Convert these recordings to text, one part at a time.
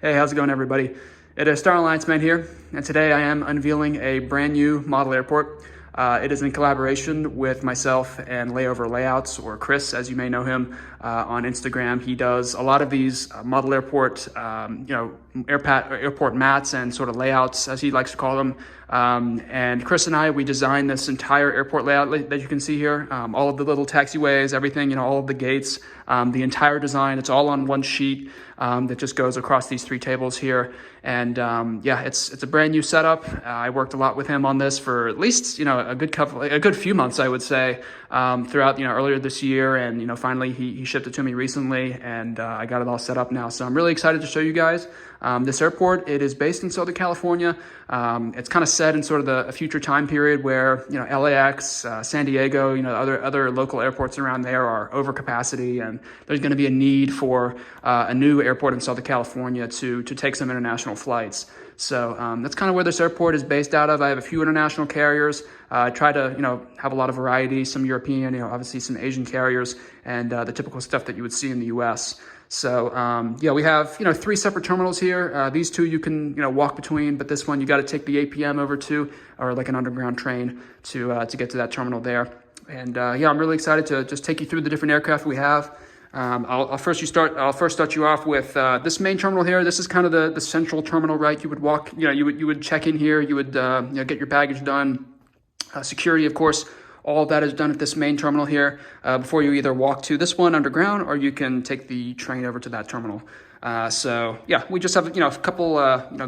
Hey, how's it going, everybody? It is Airlines man here, and today I am unveiling a brand new model airport. It is in collaboration with myself and LayoverLayouts, or Chris, as you may know him on Instagram. He does a lot of these model airport, airport mats and sort of layouts, as he likes to call them. And Chris and I, we designed this entire airport layout that you can see here. All of the little taxiways, everything, all of the gates, the entire design. It's all on one sheet that just goes across these three tables here. And yeah, it's a brand new setup. I worked a lot with him on this for at least a good few months, I would say, throughout earlier this year, and finally he shipped it to me recently, and I got it all set up now. So I'm really excited to show you guys this airport. It is based in Southern California. It's kind of set in sort of a future time period where LAX, San Diego, other local airports around there are over capacity, and there's going to be a need for a new airport in Southern California to take some international flights. So that's kind of where this airport is based out of. I have a few international carriers. I try to have a lot of variety, some European, obviously some Asian carriers, and the typical stuff that you would see in the US. So yeah, we have three separate terminals here. These two you can walk between, but this one you got to take the APM over to, or like an underground train to get to that terminal there. And yeah, I'm really excited to just take you through the different aircraft we have. I'll first start you off with this main terminal here. This is kind of the central terminal, right? You would walk, you would check in here. You would get your baggage done. Security, of course, all of that is done at this main terminal here before you either walk to this one underground, or you can take the train over to that terminal. So yeah, we just have a couple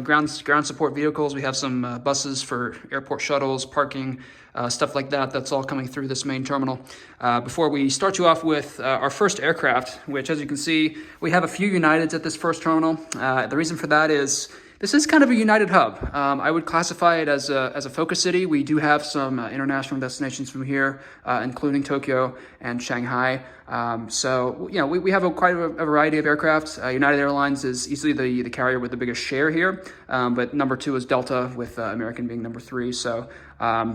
ground support vehicles. We have some buses for airport shuttles, parking, stuff like that. That's all coming through this main terminal. Before we start you off with our first aircraft, which, as you can see, we have a few Uniteds at this first terminal. The reason for that is this is kind of a United hub. I would classify it as a focus city. We do have some international destinations from here, including Tokyo and Shanghai. So we have quite a variety of aircraft. United Airlines is easily the carrier with the biggest share here, but number two is Delta, with American being number three. So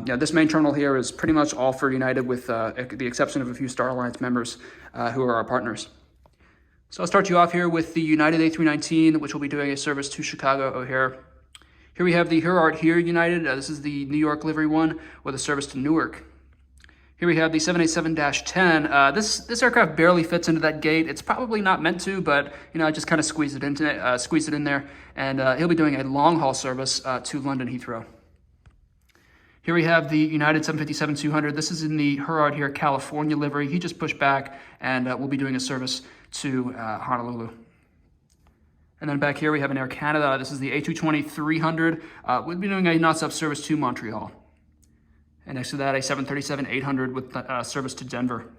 this main terminal here is pretty much all for United, with the exception of a few Star Alliance members who are our partners. So I'll start you off here with the United A319, which will be doing a service to Chicago O'Hare. Here we have the Here Art Here United. This is the New York livery one with a service to Newark. Here we have the 787-10. This aircraft barely fits into that gate. It's probably not meant to, but I just kind of squeeze it in there, and he'll be doing a long haul service to London Heathrow. Here we have the United 757-200. This is in the Here Art Here California livery. He just pushed back, and will be doing a service to Honolulu. And then back here we have an Air Canada. This is the A220-300. We'll be doing a non-stop service to Montreal. And next to that, a 737-800 with service to Denver.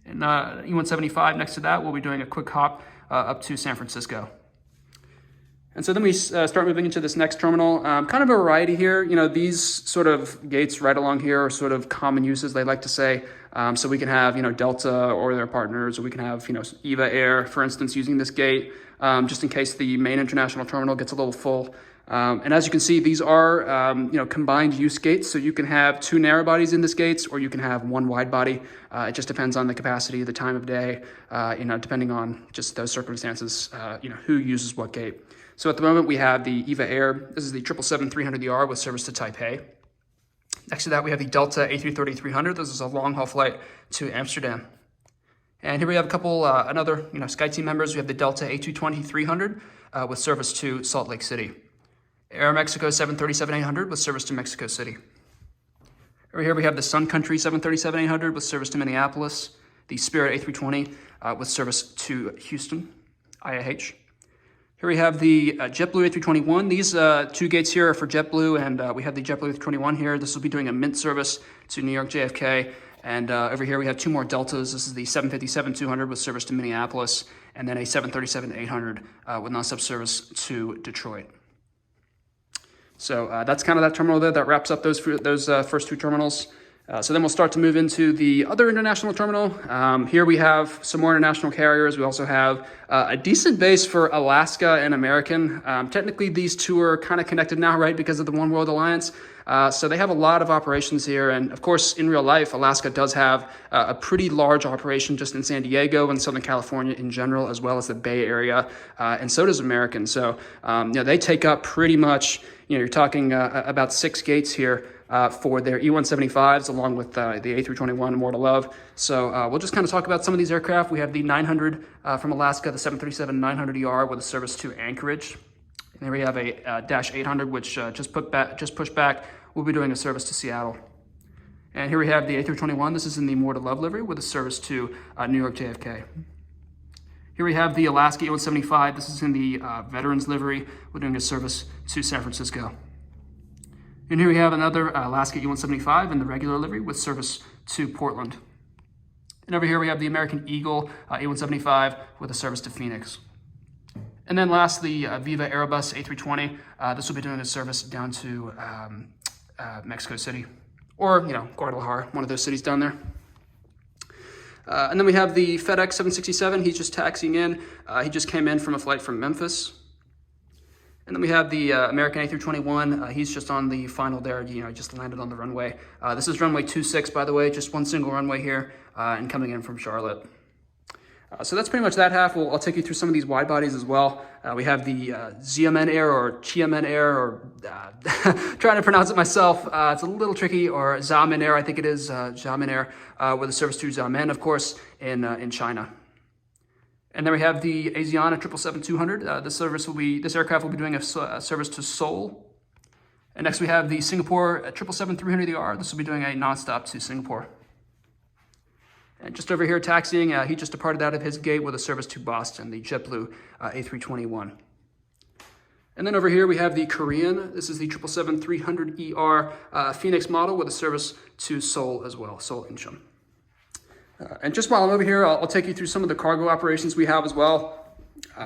And E175 next to that, we'll be doing a quick hop up to San Francisco. And so then we start moving into this next terminal. Kind of a variety here. These sort of gates right along here are sort of common uses, they like to say. So we can have, Delta or their partners, or we can have, EVA Air, for instance, using this gate, just in case the main international terminal gets a little full. And as you can see, these are, combined use gates. So you can have two narrow bodies in this gates, or you can have one wide body. It just depends on the capacity, the time of day, depending on just those circumstances, who uses what gate. So at the moment we have the EVA Air. This is the 777-300ER with service to Taipei. Next to that we have the Delta A330-300. This is a long haul flight to Amsterdam. And here we have a couple another SkyTeam members. We have the Delta A220-300 with service to Salt Lake City. Air Mexico 737-800 with service to Mexico City. Over here we have the Sun Country 737-800 with service to Minneapolis. The Spirit A320 with service to Houston, IAH. Here we have the JetBlue A321. These two gates here are for JetBlue, and we have the JetBlue A321 here. This will be doing a Mint service to New York JFK. And over here we have two more Deltas. This is the 757-200 with service to Minneapolis, and then a 737-800 with non-stop service to Detroit. So that's kind of that terminal there. That wraps up those first two terminals. So then we'll start to move into the other international terminal. Here we have some more international carriers. We also have a decent base for Alaska and American. Technically, these two are kind of connected now, right, because of the One World Alliance. So they have a lot of operations here. And of course, in real life, Alaska does have a pretty large operation just in San Diego and Southern California in general, as well as the Bay Area. And so does American. So, they take up pretty much, you're talking about 6 gates here. For their E-175s, along with the A321 More to Love. So we'll just kind of talk about some of these aircraft. We have the 900 from Alaska, the 737-900ER with a service to Anchorage. And then we have a Dash 800, which just pushed back. We'll be doing a service to Seattle. And here we have the A321. This is in the More to Love livery with a service to New York JFK. Here we have the Alaska E-175. This is in the Veterans livery. We're doing a service to San Francisco. And here we have another Alaska E-175 in the regular livery with service to Portland. And over here we have the American Eagle E-175 with a service to Phoenix. And then lastly, Viva Airbus A320. This will be doing a service down to Mexico City, or Guadalajara, one of those cities down there. And then we have the FedEx 767. He's just taxiing in. He just came in from a flight from Memphis. And then we have the American A321. He's just on the final there, just landed on the runway. This is runway 26, by the way, just one single runway here, and coming in from Charlotte. So that's pretty much that half. I'll take you through some of these wide bodies as well. We have the Xiamen Air or Xiamen Air, or trying to pronounce it myself. It's a little tricky, or Xiamen Air, I think it is, Xiamen Air, with a service to Xiamen, of course, in China. And then we have the Asiana 777-200. This aircraft will be doing a service to Seoul. And next we have the Singapore 777-300ER. This will be doing a nonstop to Singapore. And just over here taxiing, he just departed out of his gate with a service to Boston, the JetBlue A321. And then over here we have the Korean. This is the 777-300ER Phoenix model with a service to Seoul as well, Seoul Incheon. And just while I'm over here, I'll take you through some of the cargo operations we have as well.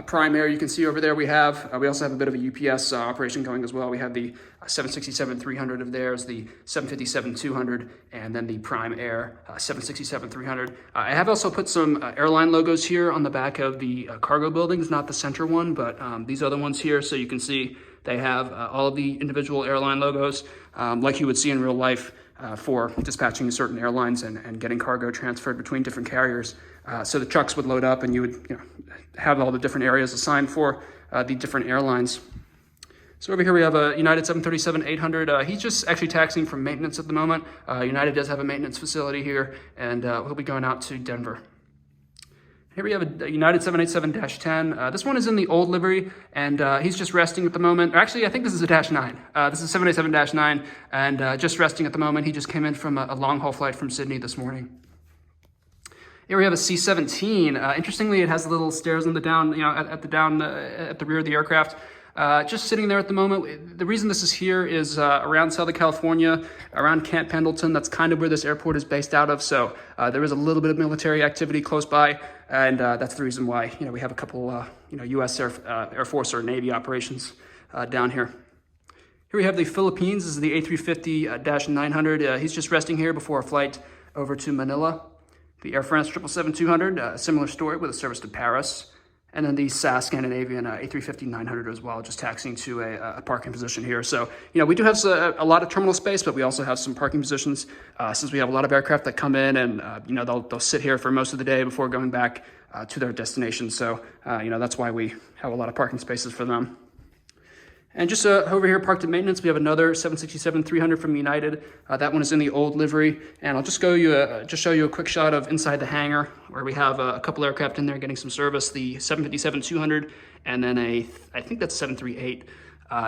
Prime Air, you can see over there we also have a bit of a UPS operation going as well. We have the 767-300 of theirs, the 757-200, and then the Prime Air 767-300. I have also put some airline logos here on the back of the cargo buildings, not the center one, but these other ones here, so you can see they have all of the individual airline logos, like you would see in real life. For dispatching certain airlines and getting cargo transferred between different carriers. So the trucks would load up and you would have all the different areas assigned for the different airlines. So over here we have a United 737-800. He's just actually taxiing from maintenance at the moment. United does have a maintenance facility here, and he'll be going out to Denver. Here we have a United 787-10. This one is in the old livery, and he's just resting at the moment. Or actually, I think this is a Dash 9. This is 787-9, and just resting at the moment. He just came in from a long-haul flight from Sydney this morning. Here we have a C-17. Interestingly, it has little stairs on the down, at the rear of the aircraft. Just sitting there at the moment. The reason this is here is around Southern California, around Camp Pendleton. That's kind of where this airport is based out of. So there is a little bit of military activity close by, and that's the reason why we have a couple U.S. Air Force or Navy operations down here. Here we have the Philippines. This is the A350-900. He's just resting here before a flight over to Manila. The Air France 777-200, similar story with a service to Paris. And then the SAS Scandinavian A350-900 as well, just taxiing to a parking position here. So, we do have a lot of terminal space, but we also have some parking positions since we have a lot of aircraft that come in and, they'll sit here for most of the day before going back to their destination. So, that's why we have a lot of parking spaces for them. And just over here, parked at maintenance, we have another 767-300 from United. That one is in the old livery. And I'll just show you a quick shot of inside the hangar where we have a couple aircraft in there getting some service. The 757-200 and then I think that's 738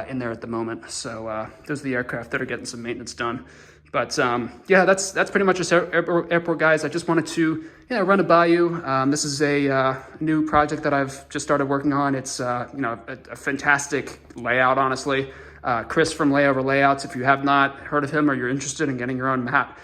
in there at the moment. So those are the aircraft that are getting some maintenance done. But yeah, that's pretty much just airport, guys. I just wanted to run it by you. This is a new project that I've just started working on. It's a fantastic layout, honestly. Chris from LayoverLayouts. If you have not heard of him or you're interested in getting your own map,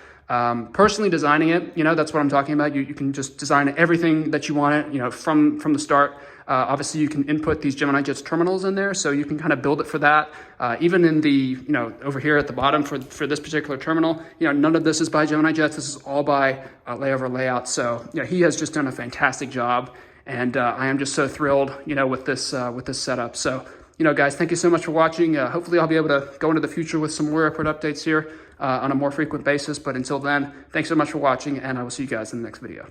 Personally designing it, that's what I'm talking about. You can just design everything that you want it, from the start. Obviously, you can input these Gemini Jets terminals in there, so you can kind of build it for that. Even in the, over here at the bottom for this particular terminal, none of this is by Gemini Jets. This is all by LayoverLayouts. So, he has just done a fantastic job, and I am just so thrilled, with this setup. So, guys, thank you so much for watching. Hopefully, I'll be able to go into the future with some more airport updates here on a more frequent basis. But until then, thanks so much for watching, and I will see you guys in the next video.